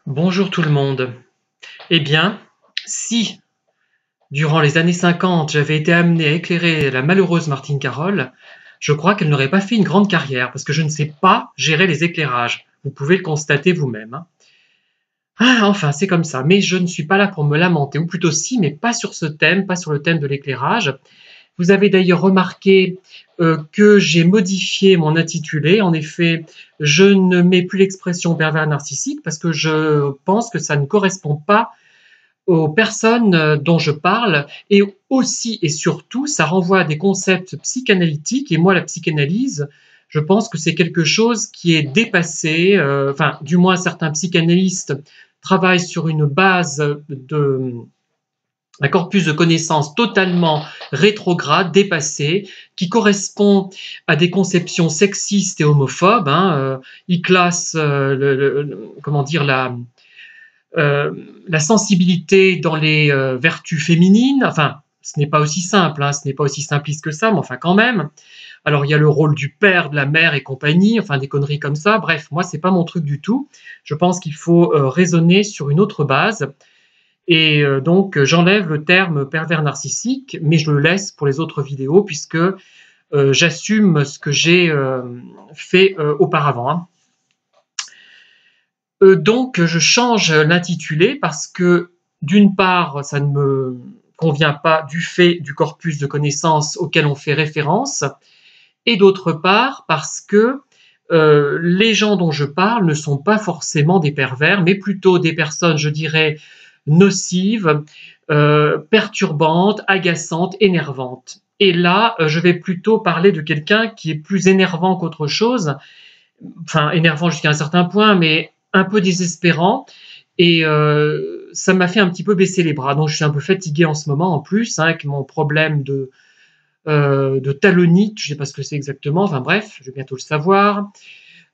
Bonjour tout le monde. Eh bien, si, durant les années 50, j'avais été amené à éclairer la malheureuse Martine Carole, je crois qu'elle n'aurait pas fait une grande carrière, parce que je ne sais pas gérer les éclairages. Vous pouvez le constater vous-même, hein. Ah, enfin, c'est comme ça. Mais je ne suis pas là pour me lamenter, ou plutôt si, mais pas sur ce thème, pas sur le thème de l'éclairage. Vous avez d'ailleurs remarqué que j'ai modifié mon intitulé. En effet, je ne mets plus l'expression pervers narcissique parce que je pense que ça ne correspond pas aux personnes dont je parle, et aussi et surtout, ça renvoie à des concepts psychanalytiques, et moi, la psychanalyse, je pense que c'est quelque chose qui est dépassé, enfin, du moins certains psychanalystes travaillent sur une base de un corpus de connaissances totalement rétrograde, dépassé, qui correspond à des conceptions sexistes et homophobes, hein. Ils classent comment dire, la sensibilité dans les vertus féminines. Enfin, ce n'est pas aussi simple, hein, ce n'est pas aussi simpliste que ça, mais enfin quand même. Alors il y a le rôle du père, de la mère et compagnie, enfin des conneries comme ça. Bref, moi c'est pas mon truc du tout. Je pense qu'il faut raisonner sur une autre base. Et donc j'enlève le terme pervers narcissique, mais je le laisse pour les autres vidéos puisque j'assume ce que j'ai fait auparavant, hein. Donc je change l'intitulé parce que d'une part, ça ne me convient pas du fait du corpus de connaissances auquel on fait référence, et d'autre part parce que les gens dont je parle ne sont pas forcément des pervers, mais plutôt des personnes, je dirais, nocives, perturbantes, agaçantes, énervantes. Et là, je vais plutôt parler de quelqu'un qui est plus énervant qu'autre chose, enfin énervant jusqu'à un certain point, mais un peu désespérant. Et ça m'a fait un petit peu baisser les bras. Donc je suis un peu fatigué en ce moment en plus, hein, avec mon problème de talonite, je ne sais pas ce que c'est exactement, enfin bref, je vais bientôt le savoir.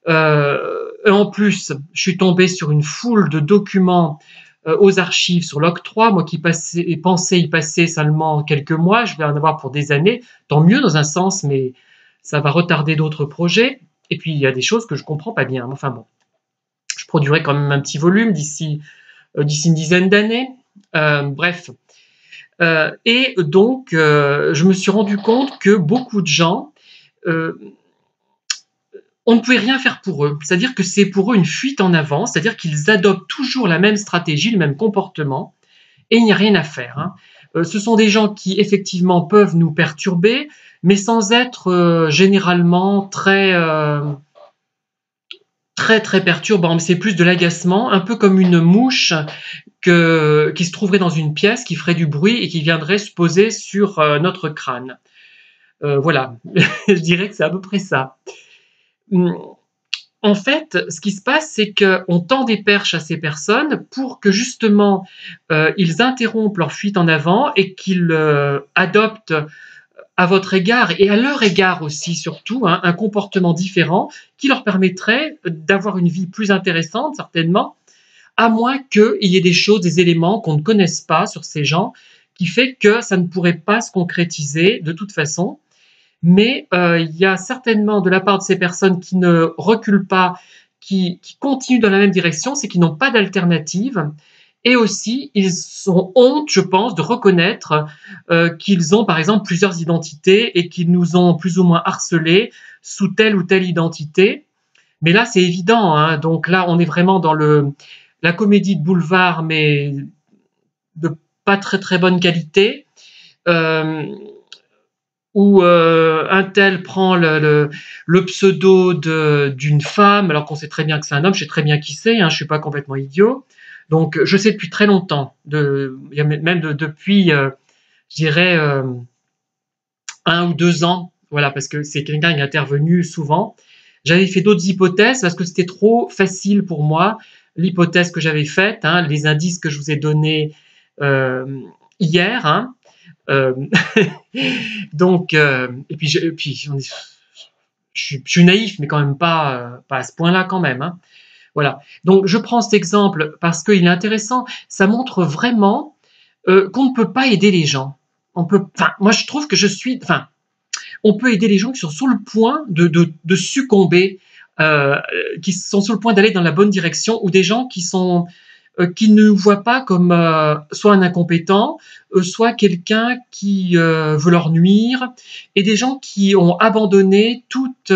En plus, je suis tombé sur une foule de documents aux archives sur l'octroi, moi qui pensais y passer seulement quelques mois, je vais en avoir pour des années, tant mieux dans un sens, mais ça va retarder d'autres projets. Et puis il y a des choses que je comprends pas bien. Enfin bon, je produirai quand même un petit volume d'ici une dizaine d'années. Bref. Et donc, je me suis rendu compte que beaucoup de gens, euh, on ne pouvait rien faire pour eux. C'est-à-dire que c'est pour eux une fuite en avant, c'est-à-dire qu'ils adoptent toujours la même stratégie, le même comportement, et il n'y a rien à faire, hein. Ce sont des gens qui, effectivement, peuvent nous perturber, mais sans être généralement très perturbant. C'est plus de l'agacement, un peu comme une mouche qui se trouverait dans une pièce, qui ferait du bruit et qui viendrait se poser sur notre crâne. Voilà, je dirais que c'est à peu près ça. En fait, ce qui se passe, c'est qu'on tend des perches à ces personnes pour que justement ils interrompent leur fuite en avant et qu'ils adoptent à votre égard et à leur égard aussi surtout, hein, un comportement différent qui leur permettrait d'avoir une vie plus intéressante certainement, à moins qu'il y ait des choses, des éléments qu'on ne connaisse pas sur ces gens, qui fait que ça ne pourrait pas se concrétiser de toute façon. Mais il y a certainement de la part de ces personnes qui ne reculent pas, qui continuent dans la même direction, c'est qu'ils n'ont pas d'alternative. Et aussi, ils ont honte, je pense, de reconnaître qu'ils ont, par exemple, plusieurs identités et qu'ils nous ont plus ou moins harcelés sous telle ou telle identité. Mais là, c'est évident, hein. Donc là, on est vraiment dans la comédie de boulevard, mais de pas très bonne qualité. Euh, où un tel prend le pseudo d'une femme, alors qu'on sait très bien que c'est un homme, je sais très bien qui c'est, hein, je suis pas complètement idiot. Donc je sais depuis très longtemps, même depuis, je dirais, 1 ou 2 ans, voilà, parce que c'est quelqu'un qui est intervenu souvent. J'avais fait d'autres hypothèses parce que c'était trop facile pour moi, l'hypothèse que j'avais faite, hein, les indices que je vous ai donnés hier, hein. Euh, donc, et puis, je suis naïf, mais quand même pas à ce point-là quand même, hein. Voilà. Donc, je prends cet exemple parce qu'il est intéressant. Ça montre vraiment qu'on ne peut pas aider les gens. Enfin, moi, je trouve que on peut aider les gens qui sont sur le point de succomber euh, qui sont sur le point d'aller dans la bonne direction, ou des gens qui ne voient pas comme soit un incompétent, soit quelqu'un qui veut leur nuire, et des gens qui ont abandonné toute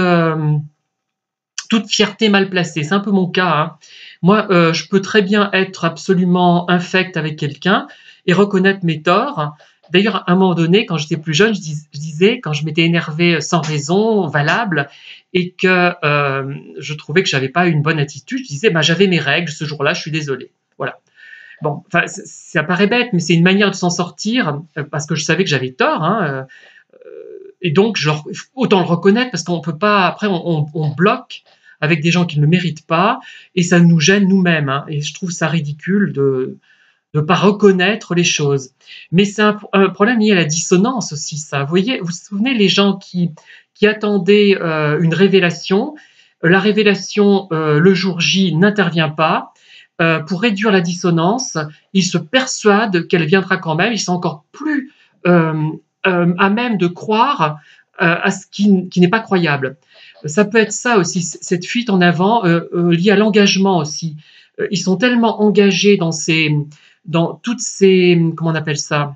fierté mal placée. C'est un peu mon cas, hein. Moi, je peux très bien être absolument infect avec quelqu'un et reconnaître mes torts. D'ailleurs, à un moment donné, quand j'étais plus jeune, je disais, quand je m'étais énervé sans raison valable et que je trouvais que j'avais pas une bonne attitude, je disais, bah, j'avais mes règles ce jour-là, je suis désolé. Voilà. Bon, enfin, ça paraît bête, mais c'est une manière de s'en sortir parce que je savais que j'avais tort, hein, et donc, autant le reconnaître parce qu'on peut pas. Après, on bloque avec des gens qui ne le méritent pas et ça nous gêne nous-mêmes, hein. Et je trouve ça ridicule de ne pas reconnaître les choses. Mais c'est un problème lié à la dissonance aussi, ça. Vous voyez, vous vous souvenez les gens qui attendaient une révélation, la révélation le jour J n'intervient pas. Pour réduire la dissonance, ils se persuadent qu'elle viendra quand même. Ils sont encore plus euh, à même de croire à ce qui n'est pas croyable. Ça peut être ça aussi, cette fuite en avant liée à l'engagement aussi. Ils sont tellement engagés dans toutes ces, comment on appelle ça,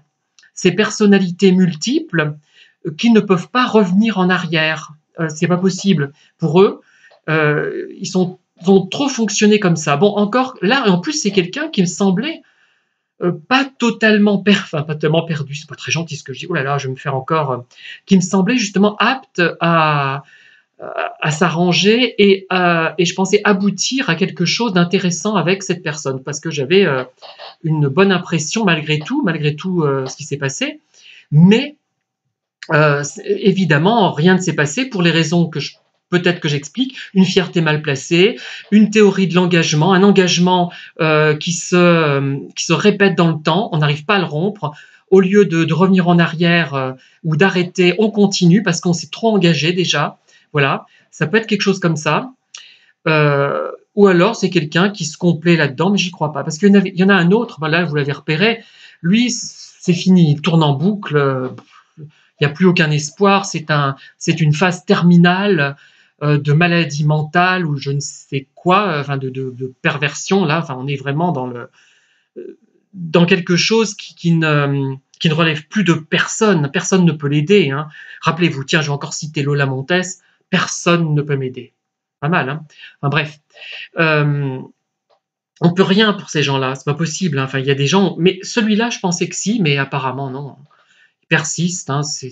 ces personnalités multiples qu'ils ne peuvent pas revenir en arrière. C'est pas possible pour eux. Ils ont trop fonctionné comme ça. Bon, encore là, et en plus, c'est quelqu'un qui me semblait pas totalement enfin, pas tellement perdu, c'est pas très gentil ce que je dis. Oh là là, je vais me faire encore, qui me semblait justement apte à s'arranger et je pensais aboutir à quelque chose d'intéressant avec cette personne parce que j'avais une bonne impression malgré tout ce qui s'est passé. Mais évidemment, rien ne s'est passé pour les raisons que peut-être que j'explique, une fierté mal placée, une théorie de l'engagement, un engagement qui se répète dans le temps, on n'arrive pas à le rompre. Au lieu de revenir en arrière ou d'arrêter, on continue parce qu'on s'est trop engagé déjà. Voilà, ça peut être quelque chose comme ça. Ou alors c'est quelqu'un qui se complaît là-dedans, mais j'y crois pas. Parce qu'il y en a un autre, ben là vous l'avez repéré, lui c'est fini, il tourne en boucle, il n'y a plus aucun espoir, c'est une phase terminale de maladie mentale ou je ne sais quoi, enfin de perversion là, enfin on est vraiment dans quelque chose qui ne relève plus de personne, personne ne peut l'aider, hein. Rappelez-vous, tiens, je vais encore citer Lola Montes, personne ne peut m'aider. Pas mal, hein. Enfin, bref. On peut rien pour ces gens-là, c'est pas possible, hein. Enfin, il y a des gens, mais celui-là, je pensais que si, mais apparemment non. Il persiste, hein, c'est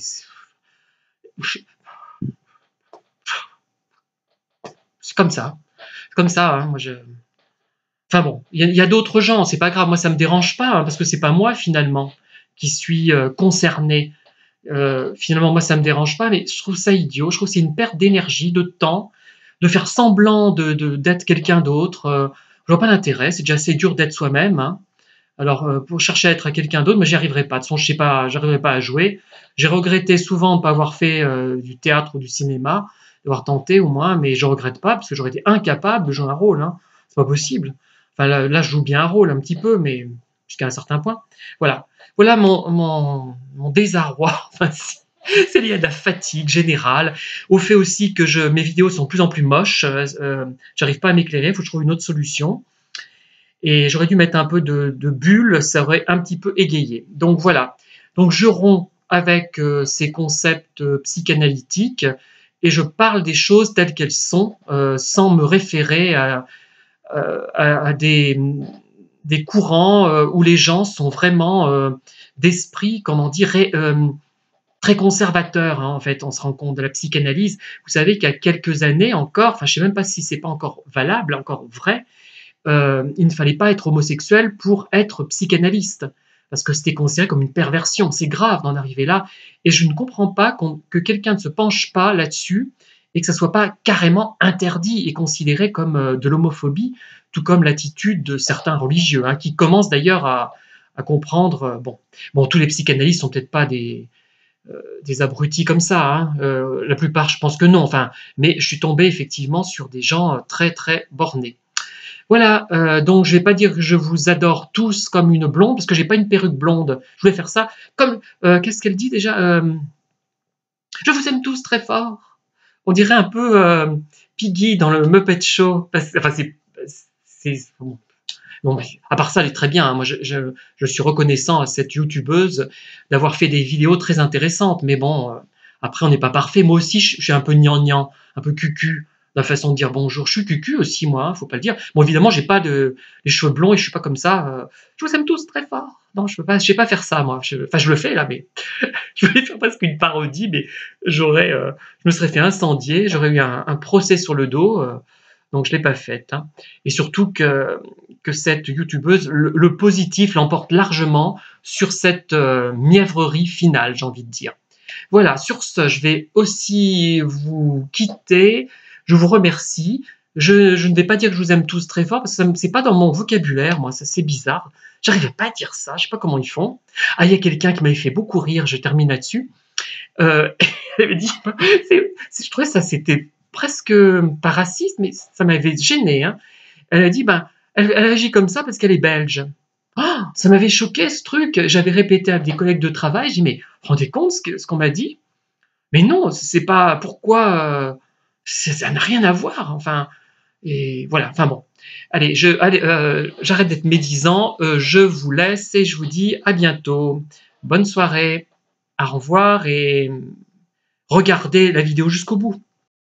comme ça. C'est comme ça, hein. Enfin bon, il y a d'autres gens, c'est pas grave, moi ça me dérange pas, hein, parce que c'est pas moi finalement qui suis concerné. Finalement, moi ça me dérange pas, mais je trouve ça idiot, je trouve que c'est une perte d'énergie, de temps, de faire semblant d'être quelqu'un d'autre. Je vois pas l'intérêt, c'est déjà assez dur d'être soi-même, hein. Alors, pour chercher à être quelqu'un d'autre, moi, j'y arriverai pas. De toute façon, je sais pas, j'arriverai pas à jouer. J'ai regretté souvent de pas avoir fait du théâtre ou du cinéma, d'avoir tenté au moins, mais je regrette pas parce que j'aurais été incapable de jouer un rôle, hein. C'est pas possible. Enfin, là, je joue bien un rôle un petit peu, mais jusqu'à un certain point. Voilà. Voilà mon désarroi. Enfin, c'est lié à de la fatigue générale, au fait aussi que mes vidéos sont de plus en plus moches. J'arrive pas à m'éclairer, il faut que je trouve une autre solution. Et j'aurais dû mettre un peu de bulle, ça aurait un petit peu égayé. Donc voilà. Donc je romps avec ces concepts psychanalytiques et je parle des choses telles qu'elles sont, sans me référer à des courants où les gens sont vraiment d'esprit, comment dire, très conservateurs, hein, en fait. On se rend compte de la psychanalyse. Vous savez qu'il y a quelques années encore, enfin je ne sais même pas si c'est pas encore valable, encore vrai, il ne fallait pas être homosexuel pour être psychanalyste, parce que c'était considéré comme une perversion. C'est grave d'en arriver là, et je ne comprends pas que quelqu'un ne se penche pas là-dessus, et que ça ne soit pas carrément interdit et considéré comme de l'homophobie, tout comme l'attitude de certains religieux, hein, qui commencent d'ailleurs à comprendre, bon, tous les psychanalystes sont peut-être pas des abrutis comme ça, hein. La plupart, je pense que non, enfin, mais je suis tombé effectivement sur des gens très très bornés. Voilà, donc je vais pas dire que je vous adore tous comme une blonde, parce que j'ai pas une perruque blonde. Je voulais faire ça comme, qu'est-ce qu'elle dit déjà Je vous aime tous très fort. on dirait un peu Piggy dans le Muppet Show. Enfin, bon. Bon, à part ça, elle est très bien, hein. Moi, je suis reconnaissant à cette youtubeuse d'avoir fait des vidéos très intéressantes. Mais bon, après, on n'est pas parfait. Moi aussi, je suis un peu gnangnan, un peu cucu. La façon de dire bonjour. Je suis cucu aussi, moi, hein, faut pas le dire. Bon, évidemment, j'ai pas les cheveux blonds et je suis pas comme ça. Je vous aime tous très fort. Non, je sais pas faire ça, moi. Enfin, je le fais là, mais je voulais faire presque une parodie, mais je me serais fait incendier, j'aurais eu un procès sur le dos, donc je l'ai pas faite, hein. Et surtout que cette youtubeuse, le positif l'emporte largement sur cette mièvrerie finale, j'ai envie de dire. Voilà, sur ce, je vais aussi vous quitter. Je vous remercie. Je ne vais pas dire que je vous aime tous très fort parce que c'est pas dans mon vocabulaire, moi, ça c'est bizarre. J'arrivais pas à dire ça, je sais pas comment ils font. Ah, il y a quelqu'un qui m'avait fait beaucoup rire, je termine là-dessus. Euh, elle avait dit, je trouvais ça c'était presque pas raciste, mais ça m'avait gêné, hein. Elle a dit, ben, elle agit comme ça parce qu'elle est belge. Oh, ça m'avait choqué ce truc. J'avais répété à des collègues de travail, j'ai dit, mais vous vous rendez compte ce qu'on m'a dit? Mais non, c'est pas pourquoi. Ça n'a rien à voir. Enfin, et voilà. Enfin bon. Allez, j'arrête d'être médisant. Je vous laisse et je vous dis à bientôt. Bonne soirée. Au revoir et regardez la vidéo jusqu'au bout.